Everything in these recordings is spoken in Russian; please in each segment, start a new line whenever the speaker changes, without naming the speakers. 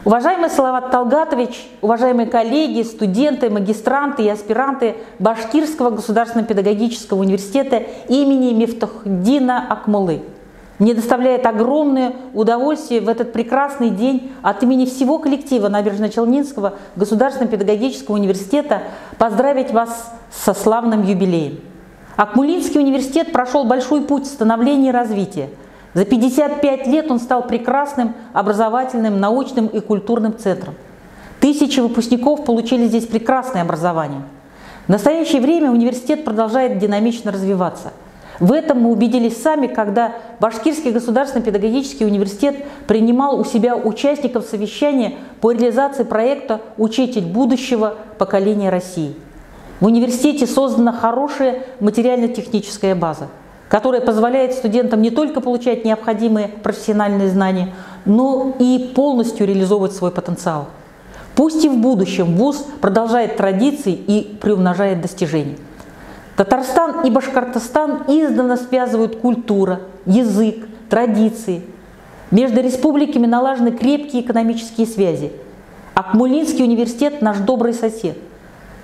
Уважаемый Салават Талгатович, уважаемые коллеги, студенты, магистранты и аспиранты Башкирского государственного педагогического университета имени Мифтахдина Акмуллы, мне доставляет огромное удовольствие в этот прекрасный день от имени всего коллектива Набережно-Челнинского государственного педагогического университета поздравить вас со славным юбилеем. Акмуллинский университет прошел большой путь становления и развития. За 55 лет он стал прекрасным образовательным, научным и культурным центром. Тысячи выпускников получили здесь прекрасное образование. В настоящее время университет продолжает динамично развиваться. В этом мы убедились сами, когда Башкирский государственный педагогический университет принимал у себя участников совещания по реализации проекта «Учитель будущего поколения России». В университете создана хорошая материально-техническая база, которая позволяет студентам не только получать необходимые профессиональные знания, но и полностью реализовывать свой потенциал. Пусть и в будущем вуз продолжает традиции и приумножает достижения. Татарстан и Башкортостан издавна связывают культура, язык, традиции. Между республиками налажены крепкие экономические связи. Акмуллинский университет – наш добрый сосед.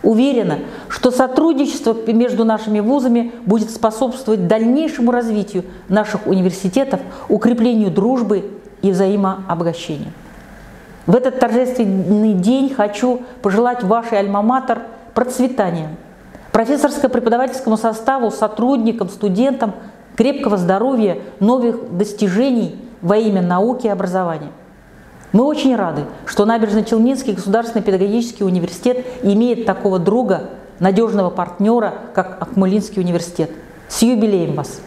Уверена, что сотрудничество между нашими вузами будет способствовать дальнейшему развитию наших университетов, укреплению дружбы и взаимообогащению. В этот торжественный день хочу пожелать вашей альма-матер процветания, профессорско-преподавательскому составу, сотрудникам, студентам крепкого здоровья, новых достижений во имя науки и образования. Мы очень рады, что Набережно-Челнинский государственный педагогический университет имеет такого друга, надежного партнера, как Акмуллинский университет. С юбилеем вас!